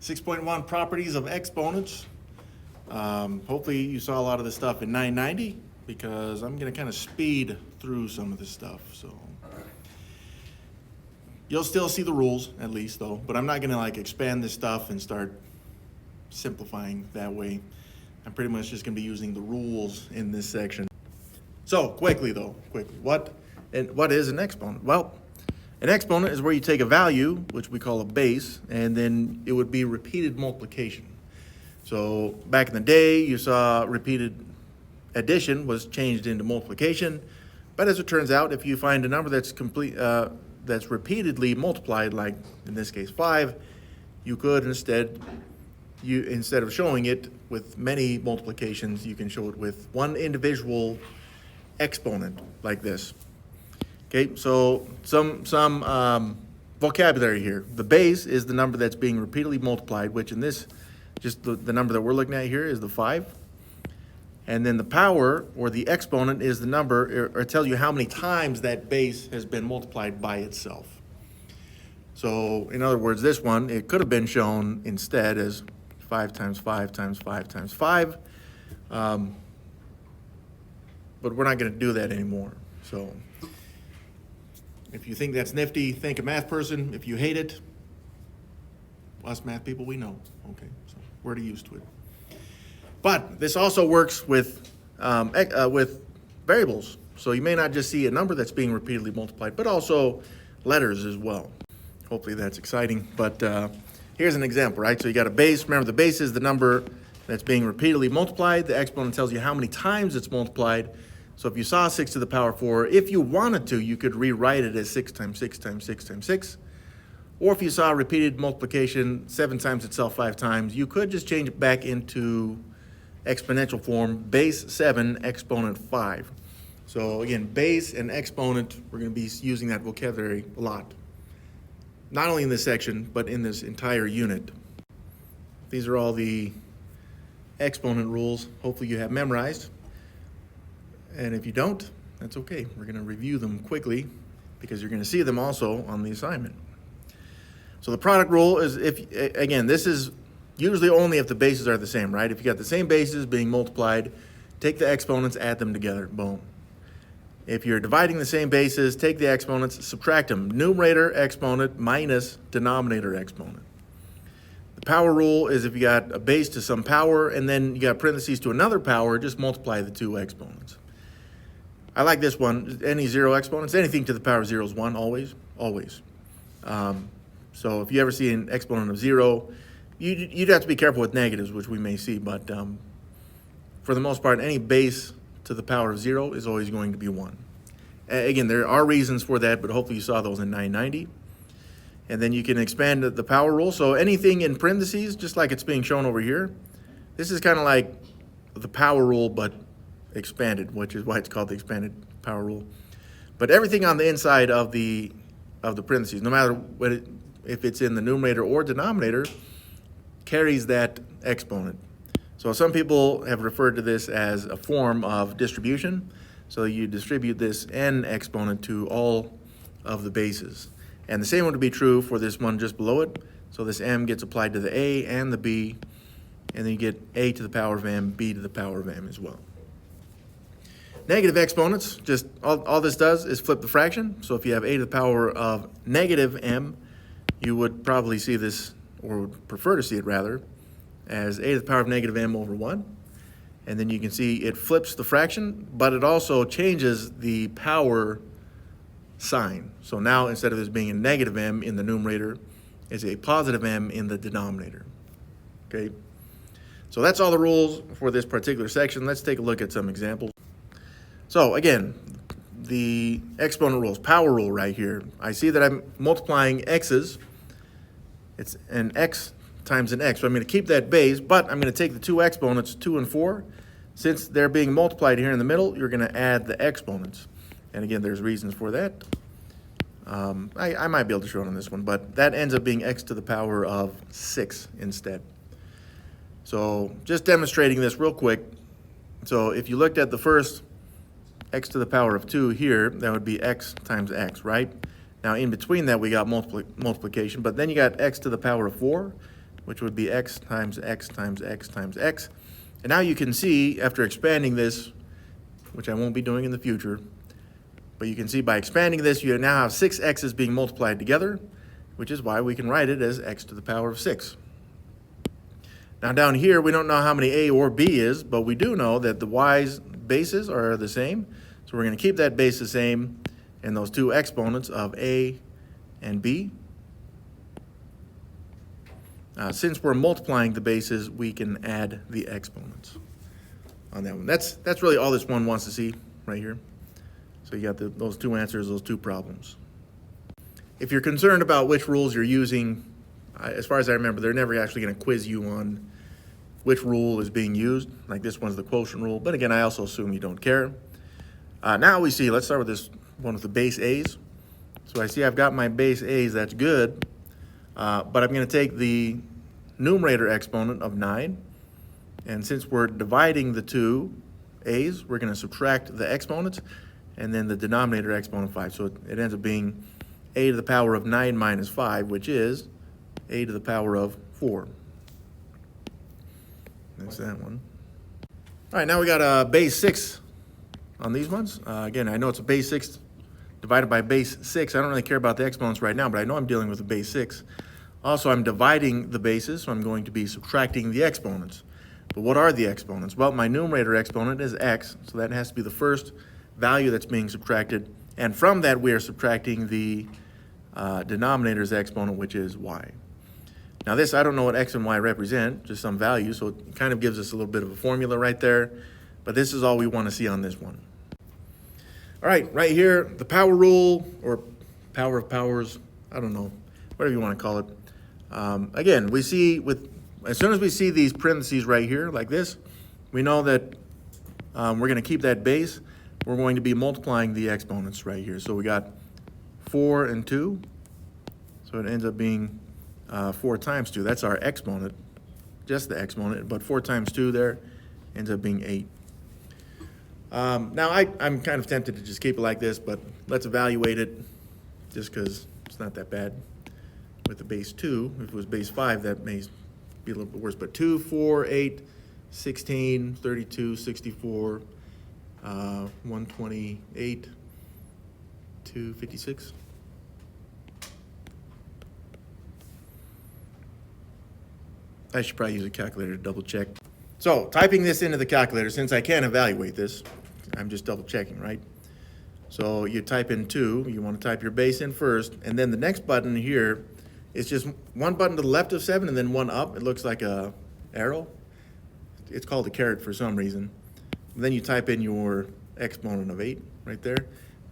6.1 properties of exponents. Hopefully you saw a lot of this stuff in 990 because I'm going to kind of speed through some of this stuff. So you'll still see the rules at least though, but I'm not going to like expand this stuff and start simplifying that way. I'm pretty much just going to be using the rules in this section. So quickly, what is an exponent? Well, an exponent is where you take a value, which we call a base, and then it would be repeated multiplication. So back in the day, you saw repeated addition was changed into multiplication. But as it turns out, if you find a number that's that's repeatedly multiplied, like in this case 5, you could instead of showing it with many multiplications, you can show it with one individual exponent like this. Okay, so some vocabulary here. The base is the number that's being repeatedly multiplied, which in this, just the number that we're looking at here is the 5. And then the power, or the exponent, is the number, or tells you how many times that base has been multiplied by itself. So in other words, this one, it could have been shown instead as 5 times 5 times 5 times 5. But we're not going to do that anymore. So if you think that's nifty, thank a math person. If you hate it, us math people, we know. Okay, so we're used to it. But this also works with variables. So you may not just see a number that's being repeatedly multiplied, but also letters as well. Hopefully that's exciting. But here's an example, right? So you got a base. Remember, the base is the number that's being repeatedly multiplied. The exponent tells you how many times it's multiplied. So if you saw 6 to the power 4, if you wanted to, you could rewrite it as 6 times 6 times 6 times 6. Or if you saw repeated multiplication 7 times itself 5 times, you could just change it back into exponential form, base 7, exponent 5. So again, base and exponent, we're going to be using that vocabulary a lot. Not only in this section, but in this entire unit. These are all the exponent rules. Hopefully you have memorized. And if you don't, that's okay. We're going to review them quickly because you're going to see them also on the assignment. So the product rule is, again, this is usually only if the bases are the same, right? If you got the same bases being multiplied, take the exponents, add them together, boom. If you're dividing the same bases, take the exponents, subtract them. Numerator exponent minus denominator exponent. The power rule is if you got a base to some power and then you got parentheses to another power, just multiply the two exponents. I like this one. Any zero exponents, anything to the power of 0 is 1, always. So if you ever see an exponent of 0, you'd have to be careful with negatives, which we may see, but for the most part, any base to the power of 0 is always going to be 1. Again, there are reasons for that, but hopefully you saw those in 990. And then you can expand the power rule. So anything in parentheses, just like it's being shown over here, this is kind of like the power rule, but expanded, which is why it's called the expanded power rule. But everything on the inside of the parentheses, no matter if it's in the numerator or denominator, carries that exponent. So some people have referred to this as a form of distribution. So you distribute this n exponent to all of the bases. And the same would be true for this one just below it. So this m gets applied to the a and the b, and then you get a to the power of m, b to the power of m as well. Negative exponents, just all this does is flip the fraction. So if you have a to the power of negative m, you would probably see this, or would prefer to see it rather, as a to the power of negative m over 1. And then you can see it flips the fraction, but it also changes the power sign. So now instead of this being a negative m in the numerator, it's a positive m in the denominator. Okay? So that's all the rules for this particular section. Let's take a look at some examples. So again, the exponent rules, power rule right here. I see that I'm multiplying x's. It's an x times an x. So I'm going to keep that base, but I'm going to take the two exponents, 2 and 4. Since they're being multiplied here in the middle, you're going to add the exponents. And again, there's reasons for that. I might be able to show it on this one, but that ends up being x to the power of 6 instead. So just demonstrating this real quick. So if you looked at the first x to the power of 2 here, that would be x times x, right? Now in between that we got multiplication, but then you got x to the power of 4. which would be x times x times x times x. And now you can see, after expanding this, which I won't be doing in the future, but you can see by expanding this, you now have 6 x's being multiplied together, which is why we can write it as x to the power of 6. Now down here, we don't know how many a or b is, but we do know that the y's bases are the same. So we're going to keep that base the same and those two exponents of a and b. Since we're multiplying the bases, we can add the exponents on that one. That's really all this one wants to see right here. So you got those two answers, those two problems. If you're concerned about which rules you're using, as far as I remember, they're never actually going to quiz you on which rule is being used. Like this one's the quotient rule, but again, I also assume you don't care. Now we see, let's start with this one with the base a's. So I see I've got my base a's, that's good. But I'm going to take the numerator exponent of 9, and since we're dividing the two a's, we're going to subtract the exponents, and then the denominator exponent of 5. So it ends up being a to the power of 9 minus 5, which is a to the power of 4. That's that one. All right, now we got a base 6 on these ones. Again, I know it's a base 6 divided by base 6. I don't really care about the exponents right now, but I know I'm dealing with a base 6. Also, I'm dividing the bases, so I'm going to be subtracting the exponents. But what are the exponents? Well, my numerator exponent is x, so that has to be the first value that's being subtracted. And from that, we are subtracting the denominator's exponent, which is y. Now this, I don't know what x and y represent, just some value, so it kind of gives us a little bit of a formula right there. But this is all we want to see on this one. All right here, the power rule, or power of powers, I don't know, whatever you want to call it. Again, we see as soon as we see these parentheses right here, like this, we know that we're going to keep that base. We're going to be multiplying the exponents right here. So we got 4 and 2, so it ends up being 4 times 2. That's our exponent, just the exponent, but 4 times 2 there ends up being 8. Now, I'm kind of tempted to just keep it like this, but let's evaluate it just because it's not that bad with the base 2. If it was base 5, that may be a little bit worse. But 2, 4, 8, 16, 32, 64, 128, 256. I should probably use a calculator to double check. So typing this into the calculator, since I can't evaluate this, I'm just double checking, right? So you type in 2, you want to type your base in first, and then the next button here is just one button to the left of 7 and then one up. It looks like a arrow. It's called a caret for some reason. And then you type in your exponent of 8 right there,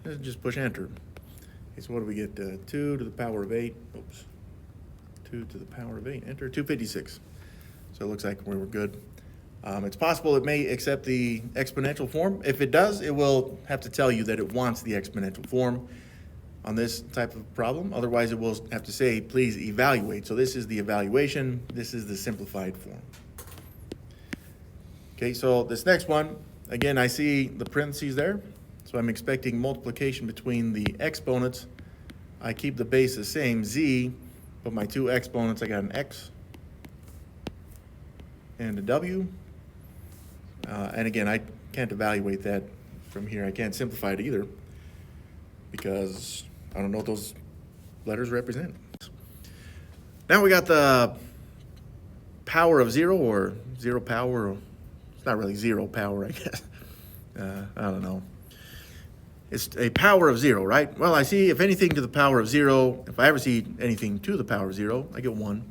and just push enter. Okay, so what do we get? 2 to the power of 8, oops. 2 to the power of 8, enter, 256. So it looks like we were good. It's possible it may accept the exponential form. If it does, it will have to tell you that it wants the exponential form on this type of problem. Otherwise, it will have to say, please evaluate. So this is the evaluation. This is the simplified form. Okay, so this next one, again, I see the parentheses there. So I'm expecting multiplication between the exponents. I keep the base the same, z, but my two exponents, I got an x and a w. And again, I can't evaluate that from here. I can't simplify it either because I don't know what those letters represent. Now we got the power of 0 or 0 power. It's not really 0 power, I guess. I don't know. It's a power of 0, right? Well, I see if anything to the power of 0, if I ever see anything to the power of 0, I get 1.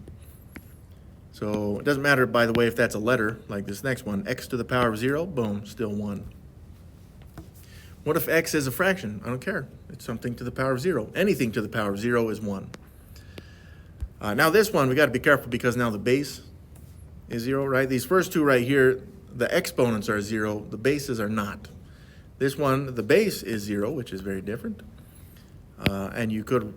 So it doesn't matter, by the way, if that's a letter, like this next one, x to the power of 0, boom, still 1. What if x is a fraction? I don't care. It's something to the power of 0. Anything to the power of 0 is 1. Now this one, we got to be careful because now the base is 0, right? These first two right here, the exponents are 0, the bases are not. This one, the base is 0, which is very different. And you could,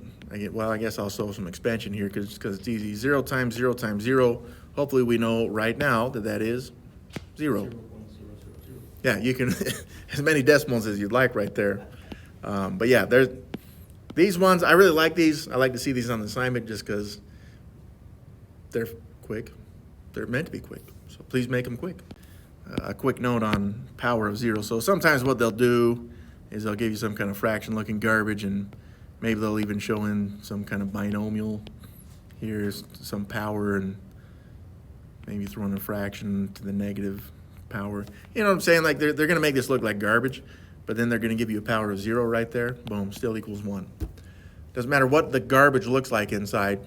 well, I guess I'll show some expansion here because it's easy. 0 times 0 times 0. Hopefully we know right now that that is 0. Yeah, you can, as many decimals as you'd like right there. But yeah, there's these ones. I really like these. I like to see these on the assignment just because they're quick. They're meant to be quick, so please make them quick. A quick note on power of 0. So sometimes what they'll do is they'll give you some kind of fraction looking garbage, and maybe they'll even show in some kind of binomial. Here's some power, and maybe throw in a fraction to the negative power. You know what I'm saying? Like they're going to make this look like garbage, but then they're going to give you a power of 0 right there. Boom, still equals 1. Doesn't matter what the garbage looks like inside,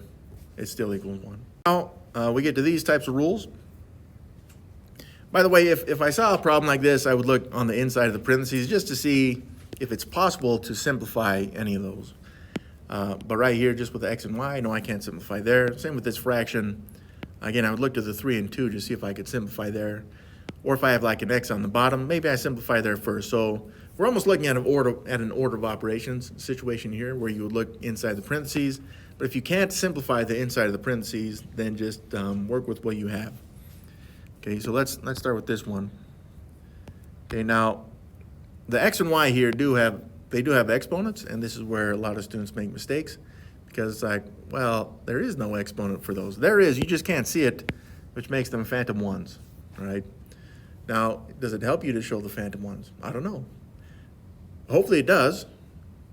it still equals 1. Now we get to these types of rules. By the way, if I saw a problem like this, I would look on the inside of the parentheses just to see if it's possible to simplify any of those. But right here, just with the x and y, no, I can't simplify there. Same with this fraction. Again, I would look to the 3 and 2 to see if I could simplify there. Or if I have like an x on the bottom, maybe I simplify there first. So we're almost looking at an order of operations situation here where you would look inside the parentheses. But if you can't simplify the inside of the parentheses, then just work with what you have. Okay, so let's start with this one. Okay, now the x and y here do have exponents, and this is where a lot of students make mistakes because it's like, well, there is no exponent for those. There is, you just can't see it, which makes them phantom ones, right? Now, does it help you to show the phantom ones? I don't know. Hopefully it does,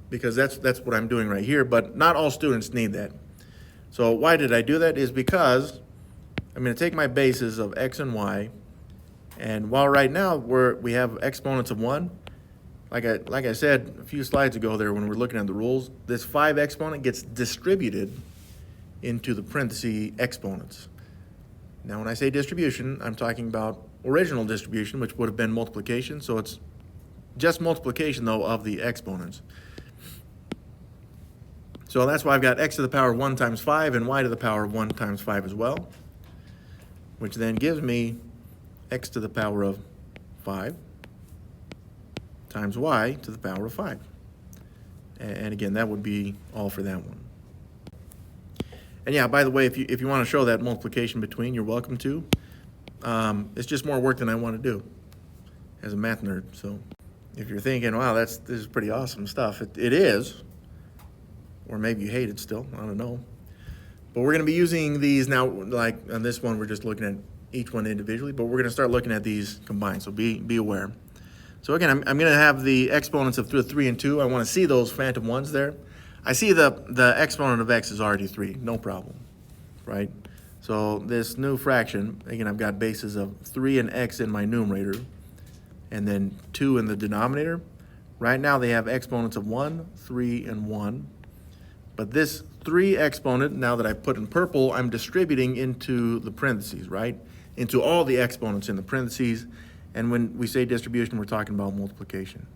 because that's what I'm doing right here, but not all students need that. So why did I do that? Is because I'm going to take my bases of x and y, and while right now we have exponents of 1, like I said a few slides ago there when we're looking at the rules, this 5 exponent gets distributed into the parenthesis exponents. Now when I say distribution, I'm talking about original distribution, which would have been multiplication, so it's just multiplication though of the exponents. So that's why I've got x to the power of 1 times 5 and y to the power of 1 times 5 as well, which then gives me x to the power of 5 times y to the power of 5. And again, that would be all for that one. And yeah, by the way, if you want to show that multiplication between, you're welcome to. It's just more work than I want to do as a math nerd. So if you're thinking, wow, this is pretty awesome stuff, it is. Or maybe you hate it still, I don't know. But we're going to be using these now, like on this one, we're just looking at each one individually, but we're going to start looking at these combined, so be aware. So again, I'm going to have the exponents of 3 and 2. I want to see those phantom ones there. I see the exponent of x is already 3, no problem, right? So this new fraction, again, I've got bases of 3 and x in my numerator, and then 2 in the denominator. Right now they have exponents of 1, 3, and 1. But this 3 exponent, now that I've put in purple, I'm distributing into the parentheses, right? Into all the exponents in the parentheses. And when we say distribution, we're talking about multiplication.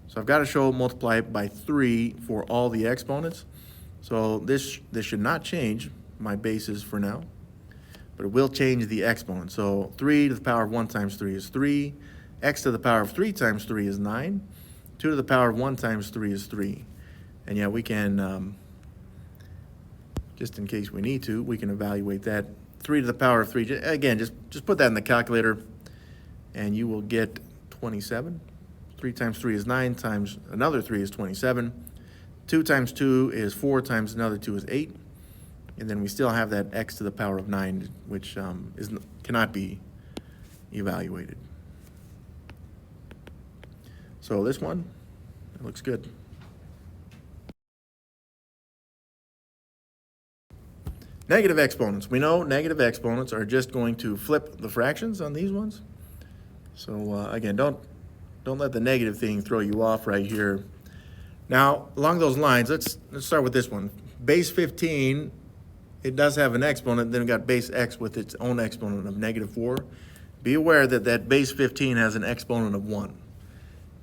So I've got to show multiply by 3 for all the exponents. So this should not change my bases for now, but it will change the exponent. So 3 to the power of 1 times 3 is 3. X to the power of 3 times 3 is 9. 2 to the power of 1 times 3 is 3. And yeah, we can, just in case we need to, we can evaluate that. 3 to the power of 3, again, just put that in the calculator, and you will get 27. 3 times 3 is 9, times another 3 is 27. 2 times 2 is 4, times another 2 is 8. And then we still have that x to the power of 9, which cannot be evaluated. So this one, it looks good. Negative exponents. We know negative exponents are just going to flip the fractions on these ones. So again, don't let the negative thing throw you off right here. Now, along those lines, let's start with this one. Base 15, it does have an exponent, then we got base x with its own exponent of negative 4. Be aware that base 15 has an exponent of 1.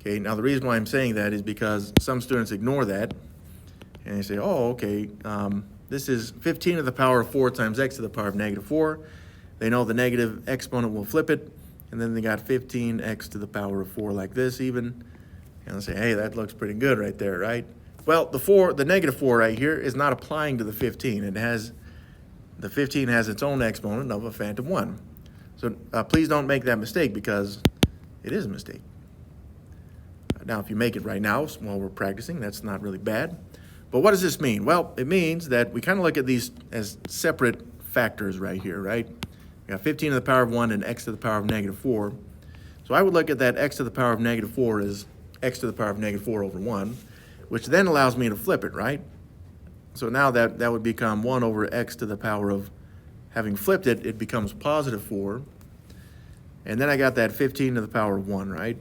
Okay, now the reason why I'm saying that is because some students ignore that, and they say, oh, okay, this is 15 to the power of 4 times x to the power of negative 4. They know the negative exponent will flip it, and then they got 15x to the power of 4 like this even. And they'll say, hey, that looks pretty good right there, right? Well, the negative 4 right here is not applying to the 15. The 15 has its own exponent of a phantom 1. So please don't make that mistake, because it is a mistake. Now, if you make it right now while we're practicing, that's not really bad. But what does this mean? Well, it means that we kind of look at these as separate factors right here, right? We got 15 to the power of 1 and x to the power of negative 4. So I would look at that x to the power of negative 4 as x to the power of negative 4 over 1, which then allows me to flip it, right? So now that would become 1 over x to the power of, having flipped it, it becomes positive 4. And then I got that 15 to the power of 1, right?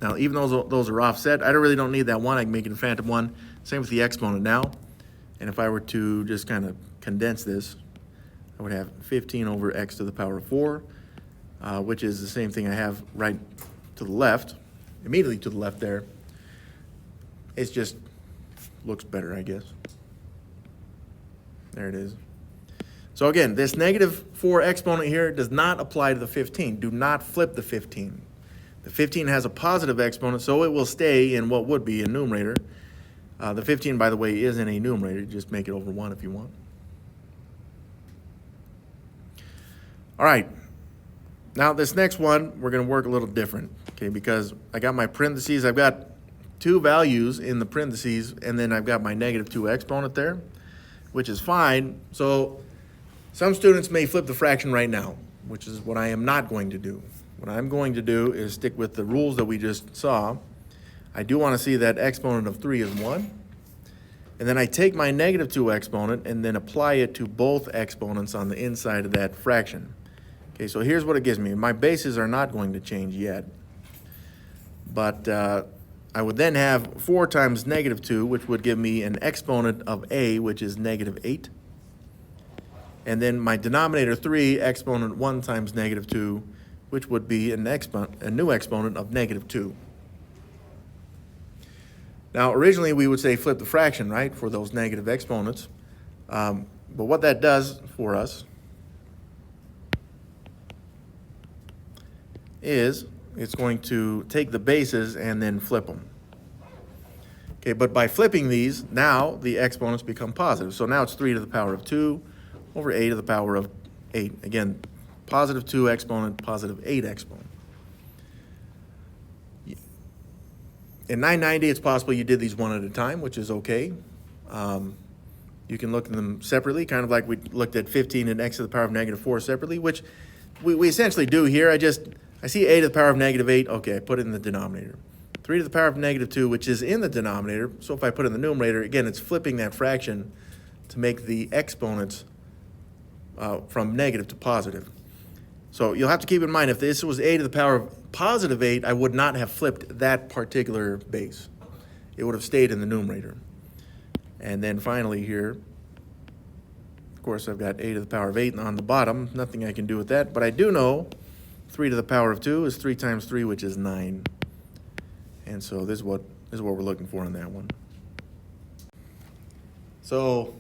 Now, even though those are offset, I really don't need that 1. I can make it a phantom 1. Same with the exponent now. And if I were to just kind of condense this, I would have 15 over x to the power of 4, which is the same thing I have right to the left, immediately to the left there. It just looks better, I guess. There it is. So again, this negative 4 exponent here does not apply to the 15. Do not flip the 15. The 15 has a positive exponent, so it will stay in what would be a numerator. The 15, by the way, is in a numerator. Just make it over 1 if you want. All right. Now, this next one, we're going to work a little different, okay, because I got my parentheses. I've got 2 values in the parentheses, and then I've got my negative 2 exponent there, which is fine. So some students may flip the fraction right now, which is what I am not going to do. What I'm going to do is stick with the rules that we just saw. I do want to see that exponent of 3 is 1. And then I take my negative 2 exponent and then apply it to both exponents on the inside of that fraction. Okay, so here's what it gives me. My bases are not going to change yet. But I would then have 4 times negative 2, which would give me an exponent of a, which is negative 8. And then my denominator 3, exponent 1 times negative 2, which would be a new exponent of negative 2. Now, originally we would say flip the fraction, right, for those negative exponents. But what that does for us is it's going to take the bases and then flip them. Okay, but by flipping these, now the exponents become positive. So now it's 3 to the power of 2 over a to the power of 8. Again, positive 2 exponent, positive 8 exponent. In 990, it's possible you did these one at a time, which is okay. You can look at them separately, kind of like we looked at 15 and x to the power of negative 4 separately, which we essentially do here. I see a to the power of negative 8. Okay, I put it in the denominator. 3 to the power of negative 2, which is in the denominator. So if I put it in the numerator, again, it's flipping that fraction to make the exponents from negative to positive. So you'll have to keep in mind, if this was a to the power of positive 8, I would not have flipped that particular base. It would have stayed in the numerator. And then finally here, of course, I've got a to the power of 8 on the bottom. Nothing I can do with that. But I do know 3 to the power of 2 is 3 times 3, which is 9. And so this is what we're looking for on that one. So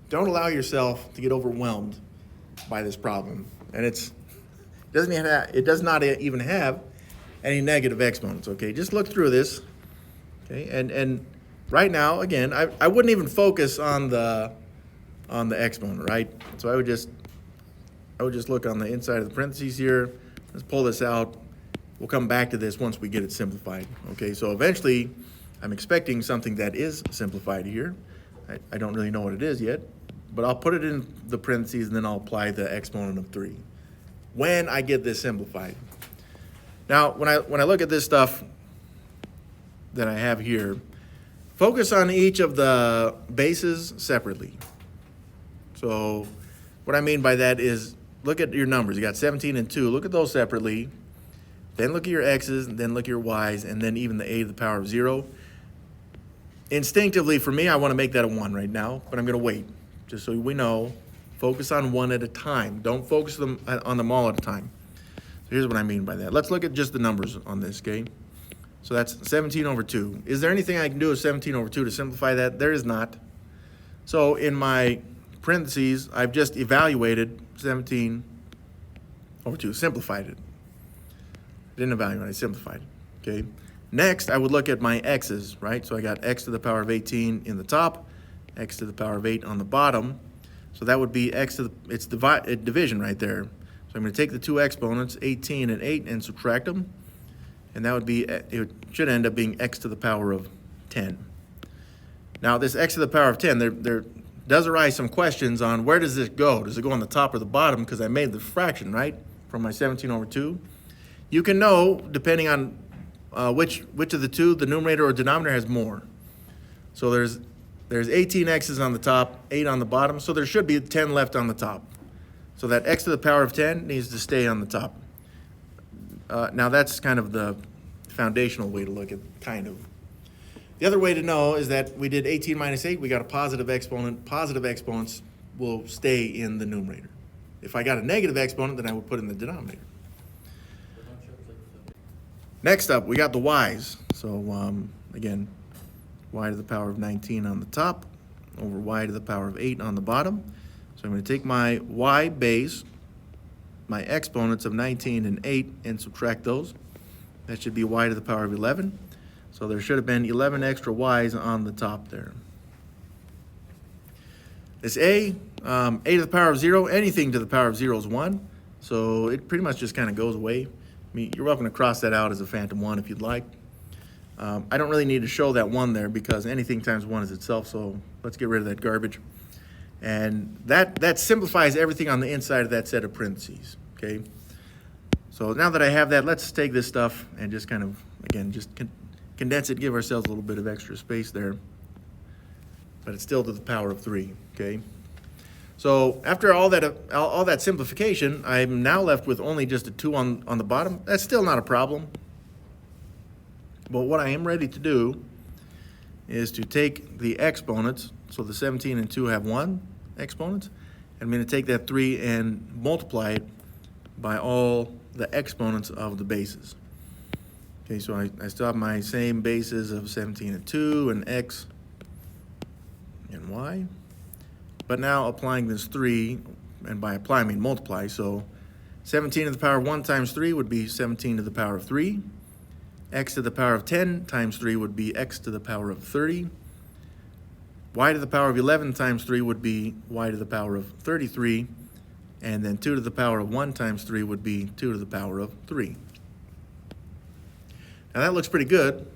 don't allow yourself to get overwhelmed by this problem. And it does not even have any negative exponents, okay? Just look through this, okay? And right now, again, I wouldn't even focus on the exponent, right? So I would just look on the inside of the parentheses here. Let's pull this out. We'll come back to this once we get it simplified, okay? So eventually, I'm expecting something that is simplified here. I don't really know what it is yet, but I'll put it in the parentheses and then I'll apply the exponent of 3 when I get this simplified. Now, when I look at this stuff that I have here, focus on each of the bases separately. So what I mean by that is look at your numbers. You got 17 and 2. Look at those separately. Then look at your x's, and then look at your y's, and then even the a to the power of 0. Instinctively, for me, I want to make that a 1 right now, but I'm going to wait. Just so we know, focus on one at a time. Don't focus on them all at a time. So here's what I mean by that. Let's look at just the numbers on this, okay? So that's 17 over 2. Is there anything I can do with 17 over 2 to simplify that? There is not. So in my parentheses, I've just evaluated 17 over 2, simplified it. I didn't evaluate, I simplified it, okay? Next, I would look at my x's, right? So I got x to the power of 18 in the top, x to the power of 8 on the bottom. So that would be x to the, it's division right there. So I'm going to take the two exponents, 18 and 8, and subtract them. And that would be, it should end up being x to the power of 10. Now, this x to the power of 10, there does arise some questions on where does this go? Does it go on the top or the bottom? Because I made the fraction, right, from my 17 over 2. You can know, depending on which of the two, the numerator or denominator has more. So there's 18 x's on the top, 8 on the bottom, so there should be 10 left on the top. So that x to the power of 10 needs to stay on the top. Now that's kind of the foundational way to look at kind of. The other way to know is that we did 18 minus 8, we got a positive exponent. Positive exponents will stay in the numerator. If I got a negative exponent, then I would put it in the denominator. Next up, we got the y's. So again, y to the power of 19 on the top over y to the power of 8 on the bottom. So I'm going to take my y base, my exponents of 19 and 8, and subtract those. That should be y to the power of 11. So there should have been 11 extra y's on the top there. This a to the power of 0, anything to the power of 0 is 1. So it pretty much just kind of goes away. I mean, you're welcome to cross that out as a phantom 1 if you'd like. I don't really need to show that 1 there because anything times 1 is itself, so let's get rid of that garbage. And that simplifies everything on the inside of that set of parentheses, okay? So now that I have that, let's take this stuff and just kind of, again, just condense it, give ourselves a little bit of extra space there. But it's still to the power of 3, okay? So after all that simplification, I'm now left with only just a 2 on the bottom. That's still not a problem. But what I am ready to do is to take the exponents, so the 17 and 2 have 1 exponents, and I'm going to take that 3 and multiply it by all the exponents of the bases. Okay, so I still have my same bases of 17 and 2 and x and y. But now applying this 3, and by applying I mean multiply, so 17 to the power of 1 times 3 would be 17 to the power of 3. X to the power of 10 times 3 would be x to the power of 30. Y to the power of 11 times 3 would be y to the power of 33. And then 2 to the power of 1 times 3 would be 2 to the power of 3. Now that looks pretty good,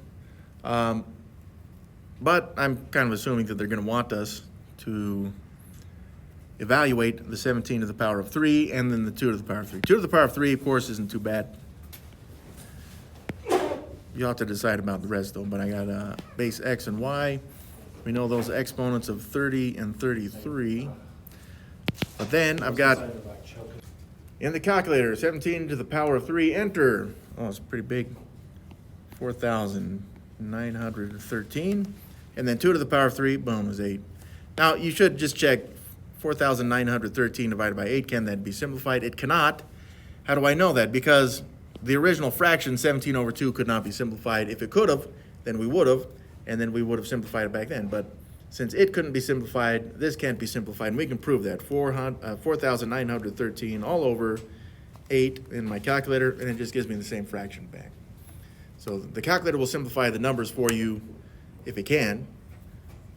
but I'm kind of assuming that they're going to want us to evaluate the 17 to the power of 3 and then the 2 to the power of 3. 2 to the power of 3, of course, isn't too bad. You'll have to decide about the rest, though, but I got base x and y. We know those exponents of 30 and 33. But then I've got, in the calculator, 17 to the power of 3, enter. Oh, it's pretty big. 4,913. And then 2 to the power of 3, boom, is 8. Now, you should just check 4,913 divided by 8. Can that be simplified? It cannot. How do I know that? Because the original fraction, 17 over 2, could not be simplified. If it could have, then we would have, and then we would have simplified it back then. But since it couldn't be simplified, this can't be simplified, and we can prove that. 4,913 all over 8 in my calculator, and it just gives me the same fraction back. So the calculator will simplify the numbers for you if it can.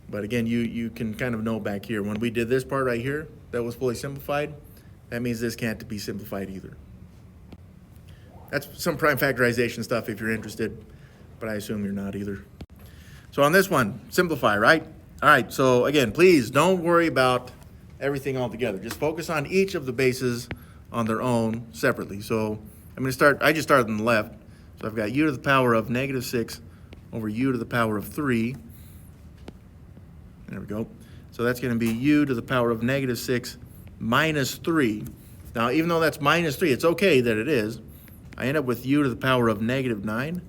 But again, you can kind of know back here. When we did this part right here, that was fully simplified, that means this can't be simplified either. That's some prime factorization stuff if you're interested, but I assume you're not either. So on this one, simplify, right? All right, so again, please don't worry about everything all together. Just focus on each of the bases on their own separately. So I'm going to start, I just started on the left. So I've got u to the power of negative 6 over u to the power of 3. There we go. So that's going to be u to the power of negative 6 minus 3. Now, even though that's minus 3, it's okay that it is. I end up with u to the power of negative 9.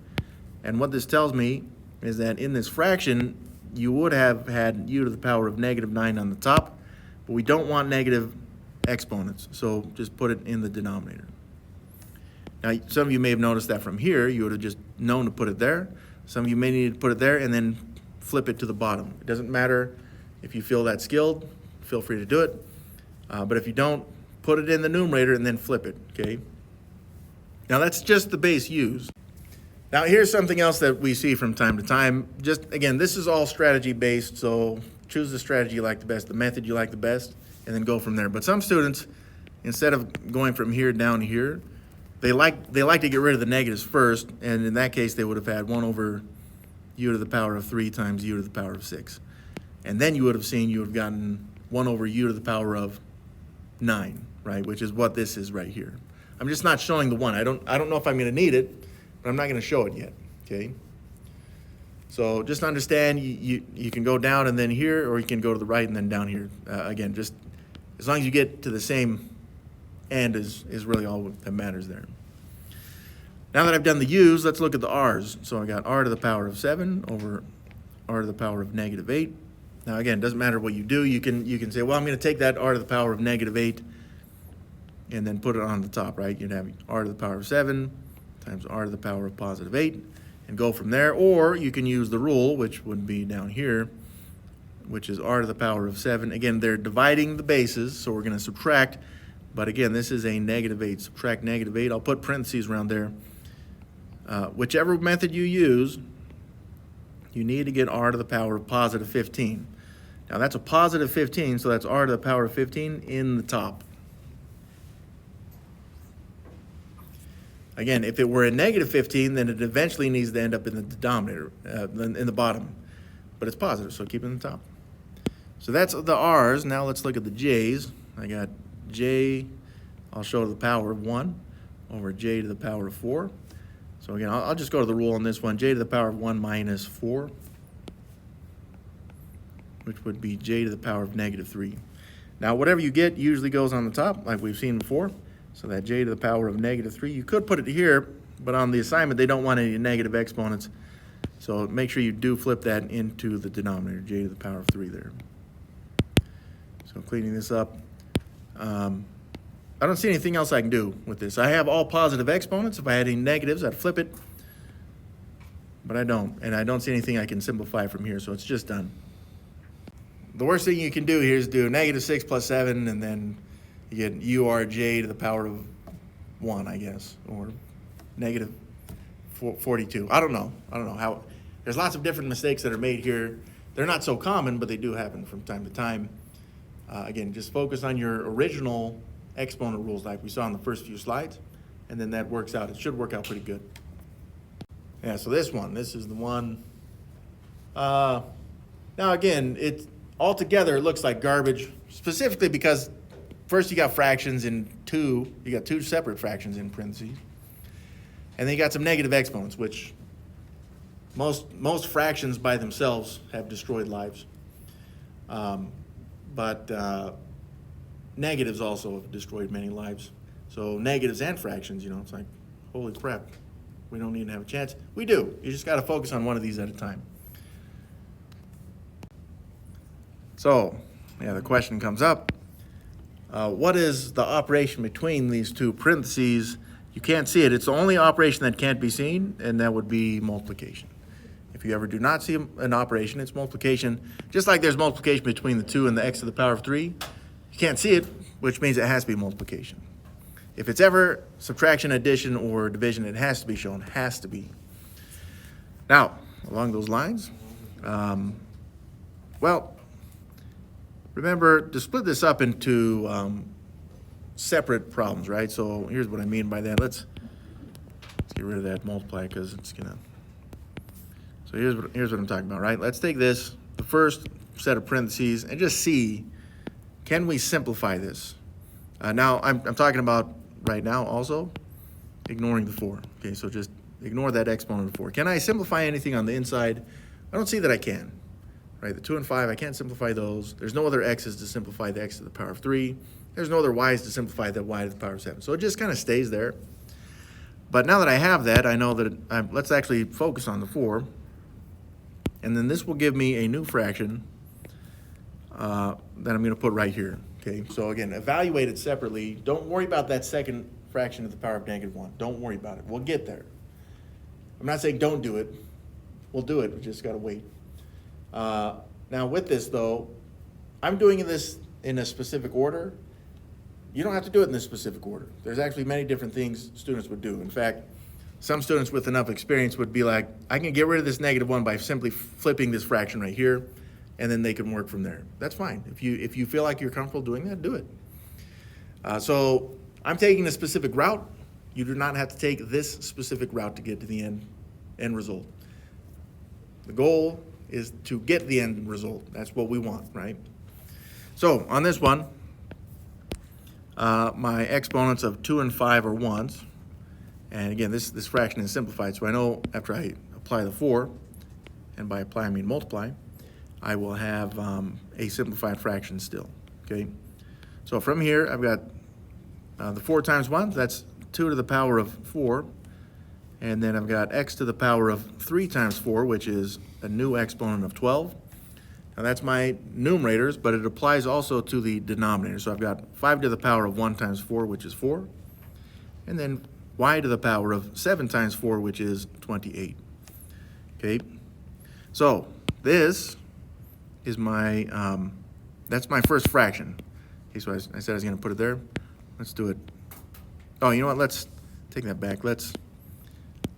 And what this tells me is that in this fraction, you would have had u to the power of negative 9 on the top, but we don't want negative exponents, so just put it in the denominator. Now, some of you may have noticed that from here, you would have just known to put it there. Some of you may need to put it there and then flip it to the bottom. It doesn't matter if you feel that skilled, feel free to do it. But if you don't, put it in the numerator and then flip it, okay? Now, that's just the base used. Now, here's something else that we see from time to time. Just, again, this is all strategy-based, so choose the strategy you like the best, the method you like the best, and then go from there. But some students, instead of going from here down to here, they like to get rid of the negatives first, and in that case, they would have had 1 over u to the power of 3 times u to the power of 6. And then you would have seen you would have gotten 1 over u to the power of 9, right? Which is what this is right here. I'm just not showing the 1. I don't know if I'm going to need it, but I'm not going to show it yet, okay? So just understand you can go down and then here, or you can go to the right and then down here. Again, just as long as you get to the same end is really all that matters there. Now that I've done the u's, let's look at the r's. So I got r to the power of 7 over r to the power of negative 8. Now again, it doesn't matter what you do. You can say, well, I'm going to take that r to the power of negative 8 and then put it on the top, right? You'd have r to the power of 7 times r to the power of positive 8 and go from there. Or you can use the rule, which would be down here, which is r to the power of 7. Again, they're dividing the bases, so we're going to subtract. But again, this is a negative 8. Subtract negative 8. I'll put parentheses around there. Whichever method you use, you need to get r to the power of positive 15. Now that's a positive 15, so that's r to the power of 15 in the top. Again, if it were a negative 15, then it eventually needs to end up in the denominator, in the bottom. But it's positive, so keep it in the top. So that's the r's. Now let's look at the j's. I got j, I'll show to the power of 1 over j to the power of 4. So again, I'll just go to the rule on this one, j to the power of 1 minus 4, which would be j to the power of negative 3. Now, whatever you get usually goes on the top, like we've seen before. So that j to the power of negative 3, you could put it here, but on the assignment, they don't want any negative exponents. So make sure you do flip that into the denominator, j to the power of 3 there. So cleaning this up. I don't see anything else I can do with this. I have all positive exponents. If I had any negatives, I'd flip it. But I don't. And I don't see anything I can simplify from here, so it's just done. The worst thing you can do here is do negative 6 plus 7, and then you get urj to the power of 1, I guess, or negative 42. I don't know how. There's lots of different mistakes that are made here. They're not so common, but they do happen from time to time. Again, just focus on your original exponent rules like we saw in the first few slides, and then that works out. It should work out pretty good. Yeah, so this is the one. Now again, altogether it looks like garbage, specifically because first you got fractions in you got two separate fractions in parentheses, and then you got some negative exponents, which most fractions by themselves have destroyed lives. But negatives also have destroyed many lives. So negatives and fractions, it's like, holy crap, we don't even have a chance. We do. You just got to focus on one of these at a time. So, yeah, the question comes up. What is the operation between these two parentheses? You can't see it. It's the only operation that can't be seen, and that would be multiplication. If you ever do not see an operation, it's multiplication. Just like there's multiplication between the 2 and the x to the power of 3, you can't see it, which means it has to be multiplication. If it's ever subtraction, addition, or division, it has to be shown, has to be. Now, along those lines, well, remember to split this up into separate problems, right? So here's what I mean by that. Let's get rid of that multiply because it's gonna. So here's what I'm talking about, right? Let's take this, the first set of parentheses, and just see, can we simplify this? Now, I'm talking about right now also ignoring the 4. Okay, so just ignore that exponent of 4. Can I simplify anything on the inside? I don't see that I can, right? The 2 and 5, I can't simplify those. There's no other x's to simplify the x to the power of 3. There's no other y's to simplify the y to the power of 7. So it just kind of stays there. But now that I have that, I know that let's actually focus on the 4. And then this will give me a new fraction that I'm going to put right here. Okay, so again, evaluate it separately. Don't worry about that second fraction to the power of negative 1. Don't worry about it. We'll get there. I'm not saying don't do it. We'll do it. We just got to wait. Now with this, though, I'm doing this in a specific order. You don't have to do it in this specific order. There's actually many different things students would do. In fact, some students with enough experience would be like, I can get rid of this negative 1 by simply flipping this fraction right here, and then they can work from there. That's fine. If you feel like you're comfortable doing that, do it. So I'm taking a specific route. You do not have to take this specific route to get to the end result. The goal is to get the end result. That's what we want, right? So on this one, my exponents of 2 and 5 are 1s. And again, this fraction is simplified, so I know after I apply the 4, and by apply I mean multiply, I will have a simplified fraction still, okay? So from here, I've got the 4 times 1, that's 2 to the power of 4. And then I've got x to the power of 3 times 4, which is a new exponent of 12. Now that's my numerators, but it applies also to the denominator. So I've got 5 to the power of 1 times 4, which is 4. And then y to the power of 7 times 4, which is 28. Okay, so this is my, that's my first fraction. Okay, so I said I was going to put it there. Let's do it. Oh, you know what? Let's take that back. Let's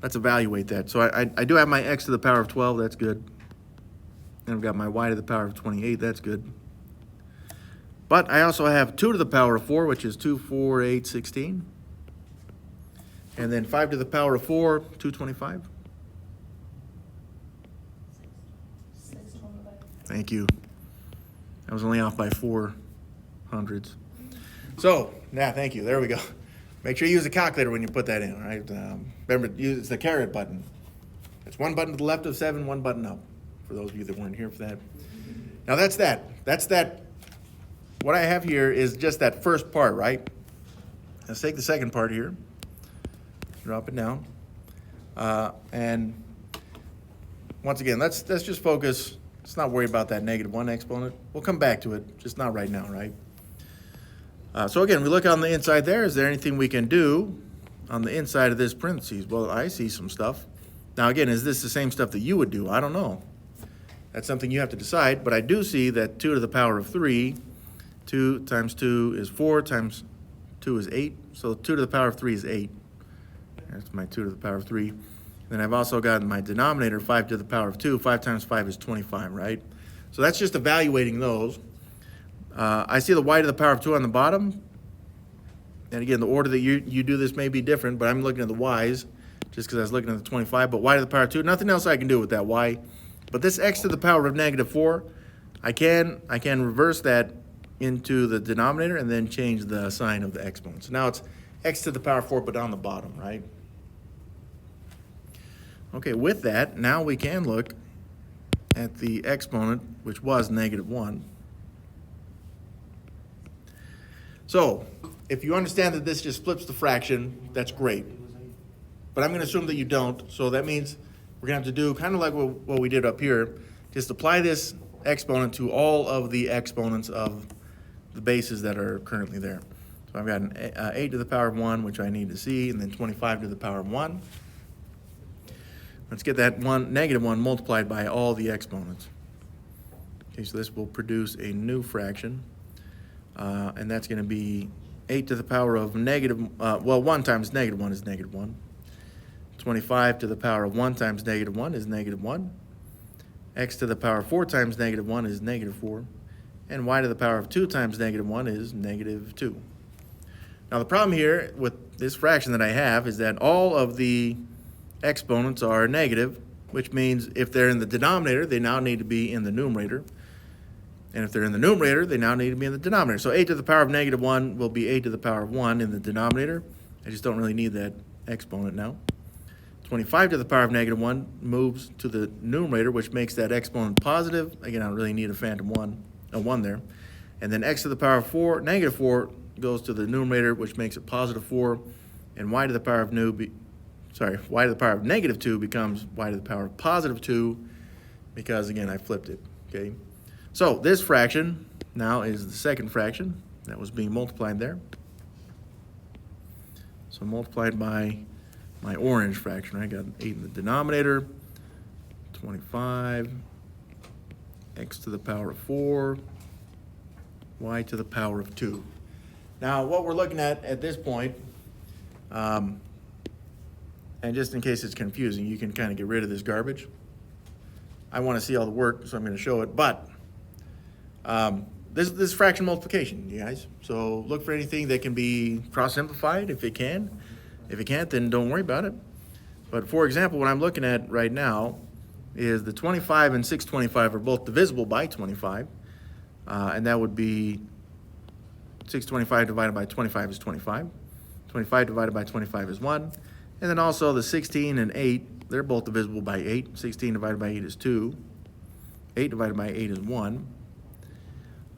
evaluate that. So I do have my x to the power of 12. That's good. And I've got my y to the power of 28. That's good. But I also have 2 to the power of 4, which is 2, 4, 8, 16. And then 5 to the power of 4, 225. Thank you. I was only off by 4 hundredths. So, yeah, thank you. There we go. Make sure you use a calculator when you put that in, all right? Remember, it's the caret button. It's one button to the left of 7, one button up, for those of you that weren't here for that. Now, that's that. That's that. What I have here is just that first part, right? Let's take the second part here. Drop it down. And once again, let's just focus. Let's not worry about that -1 exponent. We'll come back to it, just not right now, right? So again, we look on the inside there. Is there anything we can do on the inside of this parentheses? Well, I see some stuff. Now again, is this the same stuff that you would do? I don't know. That's something you have to decide, but I do see that 2 to the power of 3, 2 times 2 is 4, times 2 is 8. So 2 to the power of 3 is 8. That's my 2 to the power of 3. Then I've also got my denominator, 5 to the power of 2. 5 times 5 is 25, right? So that's just evaluating those. I see the y to the power of 2 on the bottom. And again, the order that you do this may be different, but I'm looking at the y's just because I was looking at the 25. But y to the power of 2, nothing else I can do with that y. But this x to the power of -4, I can reverse that into the denominator and then change the sign of the exponent. So now it's x to the power of 4, but on the bottom, right? Okay, with that, now we can look at the exponent, which was -1. So, if you understand that this just flips the fraction, that's great. But I'm going to assume that you don't, so that means we're going to have to do kind of like what we did up here, just apply this exponent to all of the exponents of the bases that are currently there. So I've got an 8 to the power of 1, which I need to see, and then 25 to the power of 1. Let's get that -1 multiplied by all the exponents. Okay, so this will produce a new fraction, and that's going to be 8 to the power of 1 times -1 is -1. 25 to the power of 1 times -1 is -1. X to the power of 4 times -1 is -4. And y to the power of 2 times -1 is -2. Now the problem here with this fraction that I have is that all of the exponents are negative, which means if they're in the denominator, they now need to be in the numerator. And if they're in the numerator, they now need to be in the denominator. So 8 to the power of -1 will be 8 to the power of 1 in the denominator. I just don't really need that exponent now. 25 to the power of -1 moves to the numerator, which makes that exponent positive. Again, I don't really need a phantom 1 there. And then x to the power of -4 goes to the numerator, which makes it +4. And y to the power of y to the power of -2 becomes y to the power of +2 because, again, I flipped it, okay? So this fraction now is the second fraction that was being multiplied there. So multiplied by my orange fraction, I got 8 in the denominator, 25, x to the power of 4, y to the power of 2. Now, what we're looking at this point, and just in case it's confusing, you can kind of get rid of this garbage. I want to see all the work, so I'm going to show it. But this is fraction multiplication, you guys. So look for anything that can be cross-simplified if it can. If it can't, then don't worry about it. But for example, what I'm looking at right now is the 25 and 625 are both divisible by 25, and that would be 625 divided by 25 is 25. 25 divided by 25 is 1. And then also the 16 and 8, they're both divisible by 8. 16 divided by 8 is 2. 8 divided by 8 is 1.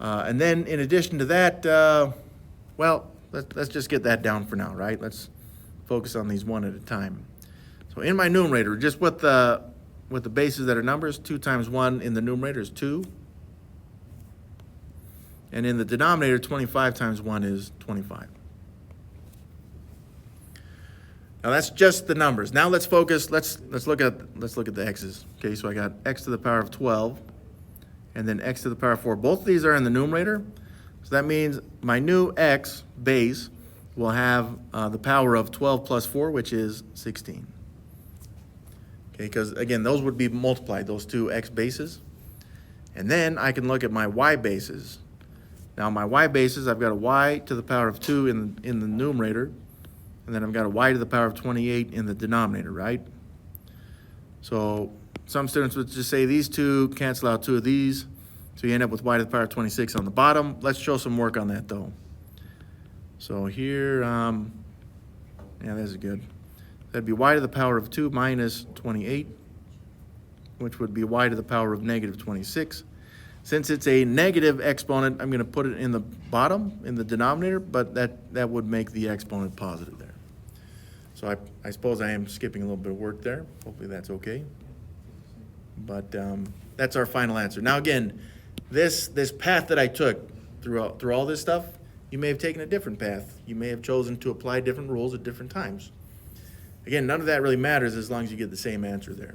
And then in addition to that, well, let's just get that down for now, right? Let's focus on these one at a time. So in my numerator, just with the bases that are numbers, 2 times 1 in the numerator is 2. And in the denominator, 25 times 1 is 25. Now that's just the numbers. Now let's focus, let's look at the x's. Okay, so I got x to the power of 12 and then x to the power of 4. Both of these are in the numerator. So that means my new x base will have the power of 12 plus 4, which is 16. Okay, because again, those would be multiplied, those two x bases. And then I can look at my y bases. Now my y bases, I've got a y to the power of 2 in the numerator, and then I've got a y to the power of 28 in the denominator, right? So some students would just say these two cancel out 2 of these, so you end up with y to the power of 26 on the bottom. Let's show some work on that though. So here, yeah, this is good. That'd be y to the power of 2 minus 28, which would be y to the power of negative 26. Since it's a negative exponent, I'm going to put it in the bottom, in the denominator, but that would make the exponent positive there. So I suppose I am skipping a little bit of work there. Hopefully that's okay. But that's our final answer. Now again, this path that I took through all this stuff, you may have taken a different path. You may have chosen to apply different rules at different times. Again, none of that really matters as long as you get the same answer there.